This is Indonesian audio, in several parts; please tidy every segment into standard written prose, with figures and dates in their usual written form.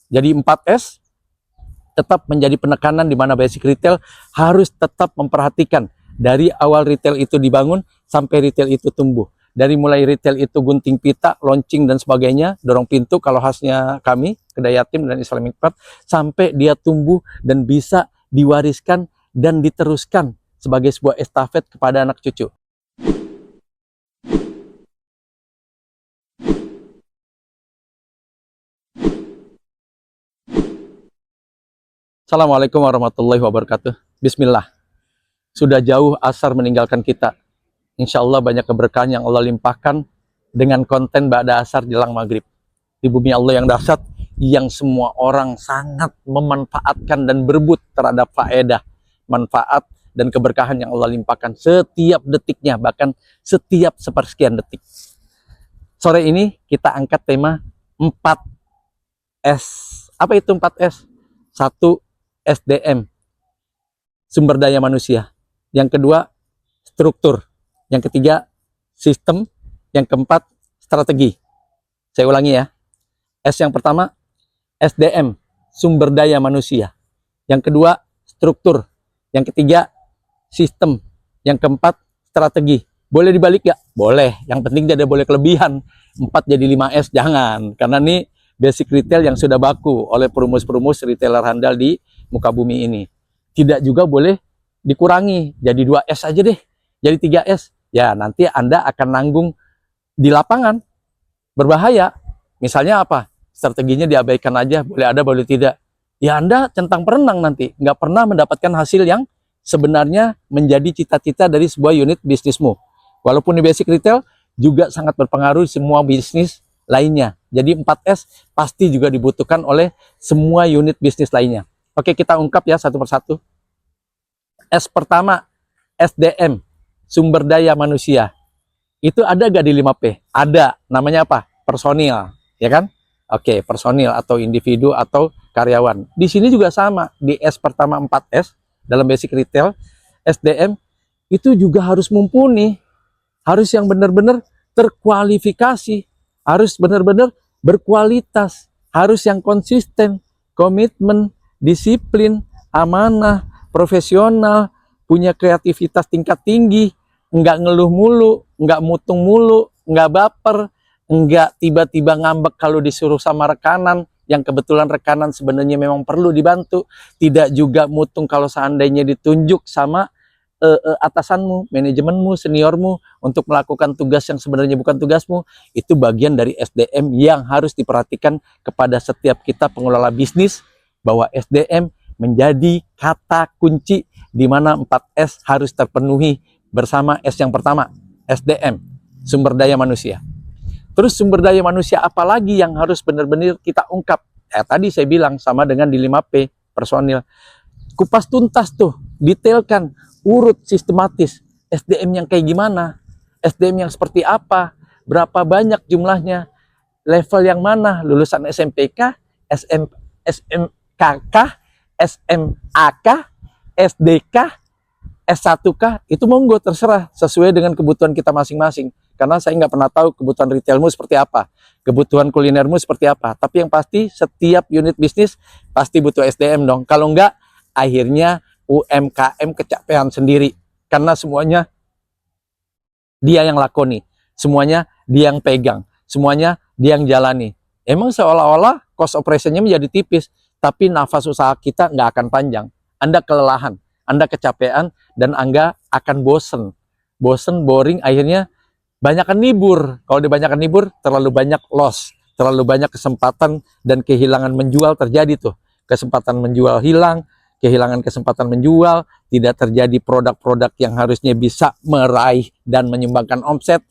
Jadi 4S tetap menjadi penekanan di mana basic retail harus tetap memperhatikan dari awal retail itu dibangun sampai retail itu tumbuh. Dari mulai retail itu gunting pita, launching dan sebagainya, dorong pintu kalau khasnya kami, Kedai Yatim dan Islamic Mart, sampai dia tumbuh dan bisa diwariskan dan diteruskan sebagai sebuah estafet kepada anak cucu. Assalamualaikum warahmatullahi wabarakatuh. Bismillah. Sudah jauh asar meninggalkan kita. Insya Allah banyak keberkahan yang Allah limpahkan dengan konten ba'da asar jelang maghrib. Di bumi Allah yang dahsyat, yang semua orang sangat memanfaatkan dan berebut terhadap faedah, manfaat, dan keberkahan yang Allah limpahkan setiap detiknya, bahkan setiap sepersekian detik. Sore ini kita angkat tema 4S. Apa itu 4S? 1. SDM, sumber daya manusia. Yang kedua, struktur. Yang ketiga, sistem. Yang keempat, strategi. Saya ulangi ya. S yang pertama, SDM, sumber daya manusia. Yang kedua, struktur. Yang ketiga, sistem. Yang keempat, strategi. Boleh dibalik gak? Boleh. Yang penting tidak boleh kelebihan. 4 jadi 5S, jangan. Karena ini basic retail yang sudah baku oleh perumus-perumus retailer handal di muka bumi ini. Tidak juga boleh dikurangi, jadi 2S aja deh, jadi 3S. Ya, nanti Anda akan nanggung di lapangan. Berbahaya. Misalnya apa? Strateginya diabaikan aja, boleh ada, boleh tidak. Ya, Anda centang perenang nanti, nggak pernah mendapatkan hasil yang sebenarnya menjadi cita-cita dari sebuah unit bisnismu. Walaupun di basic retail, juga sangat berpengaruh semua bisnis lainnya. Jadi 4S pasti juga dibutuhkan oleh semua unit bisnis lainnya. Oke, kita ungkap ya satu persatu. S pertama, SDM, sumber daya manusia. Itu ada gak di 5P? Ada. Namanya apa? Personil, ya kan? Oke, personil atau individu atau karyawan. Di sini juga sama. Di S pertama 4S, dalam basic retail, SDM, itu juga harus mumpuni. Harus yang benar-benar terkualifikasi. Harus benar-benar berkualitas. Harus yang konsisten, komitmen, disiplin, amanah, profesional, punya kreativitas tingkat tinggi, enggak ngeluh mulu, enggak mutung mulu, enggak baper, enggak tiba-tiba ngambek kalau disuruh sama rekanan, yang kebetulan rekanan sebenarnya memang perlu dibantu, tidak juga mutung kalau seandainya ditunjuk sama atasanmu, manajemenmu, seniormu untuk melakukan tugas yang sebenarnya bukan tugasmu. Itu bagian dari SDM yang harus diperhatikan kepada setiap kita pengelola bisnis, bahwa SDM menjadi kata kunci di mana 4S harus terpenuhi bersama S yang pertama, SDM, sumber daya manusia. Terus sumber daya manusia apalagi yang harus benar-benar kita ungkap? Tadi saya bilang sama dengan di 5P, personil. Kupas tuntas tuh, detailkan, urut sistematis. SDM yang kayak gimana? SDM yang seperti apa? Berapa banyak jumlahnya? Level yang mana? Lulusan SMPK, SMKK, SMAK, SDK, S1K, itu monggo terserah sesuai dengan kebutuhan kita masing-masing. Karena saya nggak pernah tahu kebutuhan retailmu seperti apa, kebutuhan kulinermu seperti apa. Tapi yang pasti setiap unit bisnis pasti butuh SDM dong. Kalau nggak, akhirnya UMKM kecapean sendiri. Karena semuanya dia yang lakoni, semuanya dia yang pegang, semuanya dia yang jalani. Emang seolah-olah cost operationnya menjadi tipis, tapi nafas usaha kita nggak akan panjang. Anda kelelahan, Anda kecapean, dan Anda akan bosen, boring, akhirnya banyakan libur. Kalau dibanyakan libur, terlalu banyak loss, terlalu banyak kesempatan dan kehilangan menjual terjadi tuh. Kesempatan menjual hilang, kehilangan kesempatan menjual, tidak terjadi produk-produk yang harusnya bisa meraih dan menyumbangkan omset,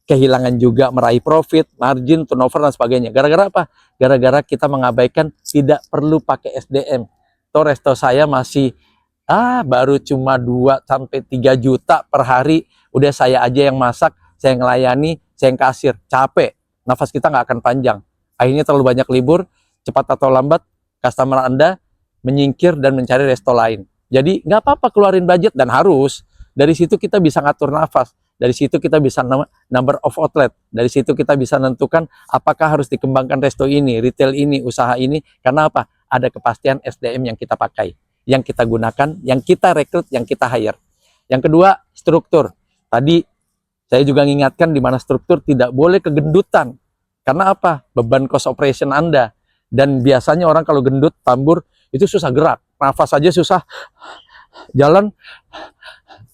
kehilangan juga meraih profit, margin, turnover, dan sebagainya. Gara-gara apa? Gara-gara kita mengabaikan tidak perlu pakai SDM. Resto saya masih baru cuma 2-3 juta per hari, udah saya aja yang masak, saya yang melayani, saya yang kasir, capek, nafas kita nggak akan panjang. Akhirnya terlalu banyak libur, cepat atau lambat customer Anda menyingkir dan mencari resto lain. Jadi nggak apa-apa keluarin budget, dan harus dari situ kita bisa ngatur nafas. Dari situ kita bisa number of outlet. Dari situ kita bisa menentukan apakah harus dikembangkan resto ini, retail ini, usaha ini. Karena apa? Ada kepastian SDM yang kita pakai, yang kita gunakan, yang kita rekrut, yang kita hire. Yang kedua, struktur. Tadi saya juga mengingatkan di mana struktur tidak boleh kegendutan. Karena apa? Beban cost operation Anda. Dan biasanya orang kalau gendut, tambur, itu susah gerak. Nafas aja susah. Jalan,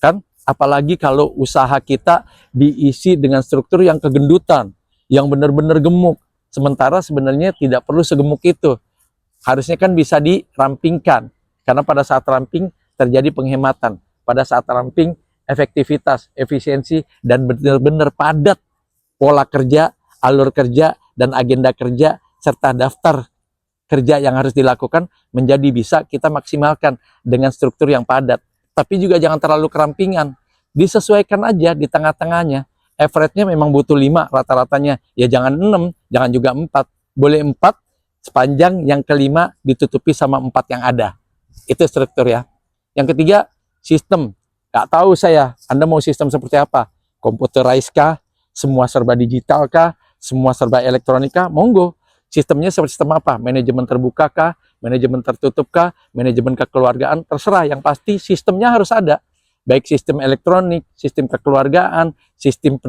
kan? Apalagi kalau usaha kita diisi dengan struktur yang kegendutan, yang benar-benar gemuk. Sementara sebenarnya tidak perlu segemuk itu. Harusnya kan bisa dirampingkan. Karena pada saat ramping terjadi penghematan. Pada saat ramping efektivitas, efisiensi, dan benar-benar padat pola kerja, alur kerja, dan agenda kerja, serta daftar kerja yang harus dilakukan menjadi bisa kita maksimalkan dengan struktur yang padat. Tapi juga jangan terlalu kerampingan. Disesuaikan aja di tengah-tengahnya. Average-nya memang butuh 5 rata-ratanya. Ya jangan 6, jangan juga 4. Boleh 4 sepanjang yang kelima ditutupi sama 4 yang ada. Itu struktur ya. Yang ketiga, sistem. Gak tahu saya, Anda mau sistem seperti apa? Computerized kah? Semua serba digital kah? Semua serba elektronika? Monggo. Sistemnya seperti sistem apa? Manajemen terbuka kah? Manajemen tertutup kah? Manajemen kekeluargaan? Terserah, yang pasti sistemnya harus ada. Baik sistem elektronik, sistem kekeluargaan, sistem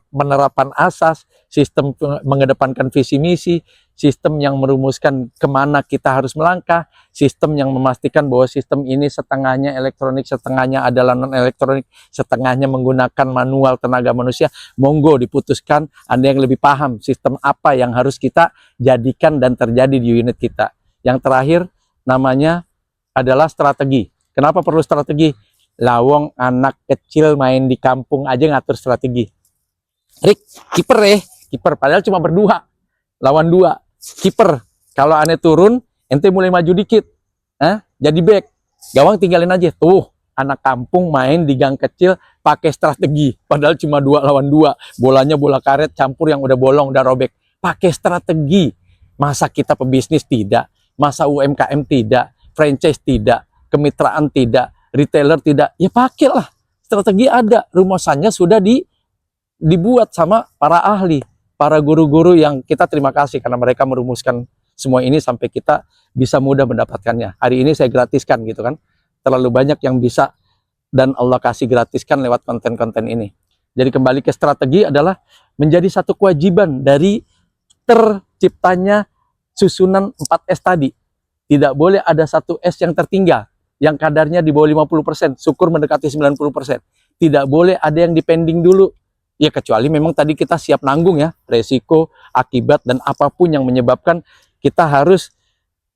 penerapan asas, sistem mengedepankan visi misi, sistem yang merumuskan kemana kita harus melangkah, sistem yang memastikan bahwa sistem ini setengahnya elektronik, setengahnya adalah non-elektronik, setengahnya menggunakan manual tenaga manusia. Monggo diputuskan Anda yang lebih paham sistem apa yang harus kita jadikan dan terjadi di unit kita. Yang terakhir namanya adalah strategi. Kenapa perlu strategi? Lawong anak kecil main di kampung aja ngatur strategi. Rick, kiper kiper padahal cuma berdua, lawan 2. Kiper, kalau aneh turun, ente mulai maju dikit, jadi back, gawang tinggalin aja. Tuh, anak kampung main di gang kecil pakai strategi, padahal cuma 2 lawan 2. Bolanya bola karet campur yang udah bolong, udah robek. Pakai strategi. Masa kita pebisnis tidak? Masa UMKM tidak? Franchise tidak? Kemitraan tidak? Retailer tidak, ya pakailah. Strategi ada, rumusannya sudah dibuat sama para ahli, para guru-guru yang kita terima kasih karena mereka merumuskan semua ini sampai kita bisa mudah mendapatkannya. Hari ini saya gratiskan gitu kan. Terlalu banyak yang bisa dan Allah kasih gratiskan lewat konten-konten ini. Jadi kembali ke strategi adalah menjadi satu kewajiban dari terciptanya susunan 4S tadi. Tidak boleh ada satu S yang tertinggal, yang kadarnya di bawah 50%, syukur mendekati 90%. Tidak boleh ada yang dipending dulu. Ya kecuali memang tadi kita siap nanggung ya, resiko, akibat, dan apapun yang menyebabkan kita harus,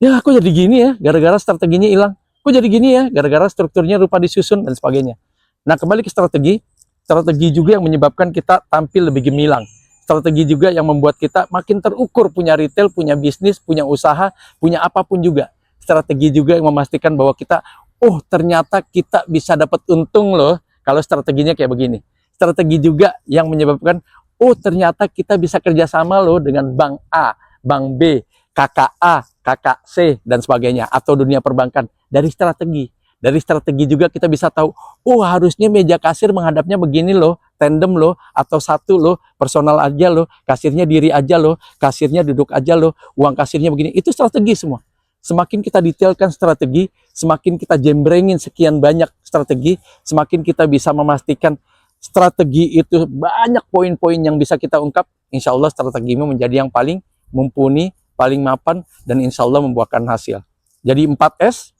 ya kok jadi gini ya, gara-gara strateginya hilang. Kok jadi gini ya, gara-gara strukturnya lupa disusun, dan sebagainya. Nah kembali ke strategi juga yang menyebabkan kita tampil lebih gemilang. Strategi juga yang membuat kita makin terukur, punya retail, punya bisnis, punya usaha, punya apapun juga. Strategi juga yang memastikan bahwa kita, oh ternyata kita bisa dapat untung loh kalau strateginya kayak begini. Strategi juga yang menyebabkan, oh ternyata kita bisa kerjasama loh dengan bank A, bank B, KKA, KKC, dan sebagainya. Atau dunia perbankan. Dari strategi. Dari strategi juga kita bisa tahu, oh harusnya meja kasir menghadapnya begini loh, tandem loh, atau satu loh, personal aja loh, kasirnya diri aja loh, kasirnya duduk aja loh, uang kasirnya begini. Itu strategi semua. Semakin kita detailkan strategi, semakin kita jembrengin sekian banyak strategi, semakin kita bisa memastikan strategi itu banyak poin-poin yang bisa kita ungkap. Insya Allah strategimu menjadi yang paling mumpuni, paling mapan, dan insya Allah membuahkan hasil. Jadi 4S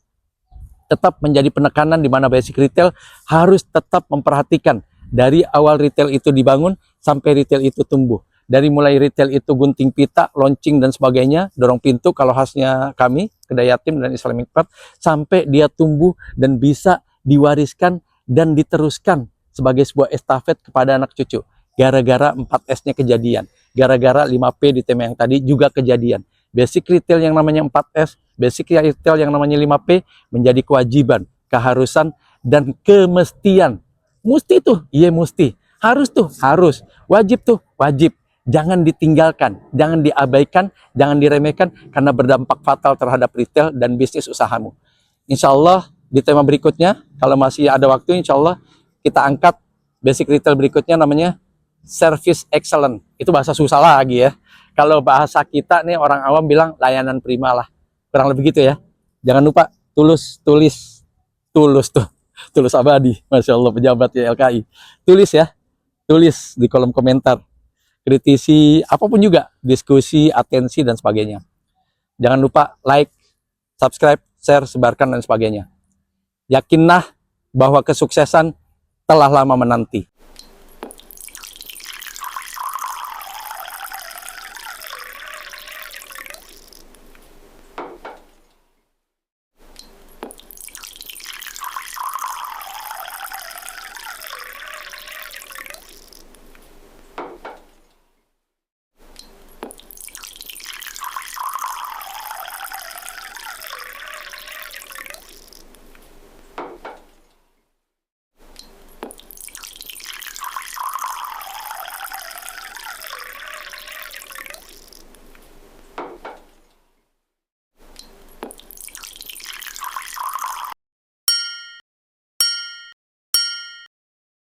tetap menjadi penekanan di mana basic retail harus tetap memperhatikan dari awal retail itu dibangun sampai retail itu tumbuh. Dari mulai retail itu gunting pita, launching dan sebagainya, dorong pintu kalau khasnya kami, Kedai Yatim dan Islamic Park, sampai dia tumbuh dan bisa diwariskan dan diteruskan sebagai sebuah estafet kepada anak cucu. Gara-gara 4S-nya kejadian. Gara-gara 5P di tema yang tadi juga kejadian. Basic retail yang namanya 4S, basic retail yang namanya 5P menjadi kewajiban, keharusan, dan kemestian. Mesti tuh, iya mesti. Harus tuh, harus. Wajib tuh, wajib. Jangan ditinggalkan, jangan diabaikan, jangan diremehkan, karena berdampak fatal terhadap retail dan bisnis usahamu. Insya Allah di tema berikutnya, kalau masih ada waktu, insya Allah kita angkat Basic retail berikutnya namanya service excellent. Itu bahasa susah lagi ya. Kalau bahasa kita nih orang awam bilang layanan prima lah. Kurang lebih gitu ya. Jangan lupa tulus tuh. Tulus abadi. Masya Allah pejabat ya LKI. Tulis ya. Tulis di kolom komentar. Kritisi apapun juga. Diskusi, atensi dan sebagainya. Jangan lupa like, subscribe, share, sebarkan dan sebagainya. Yakinlah bahwa kesuksesan telah lama menanti.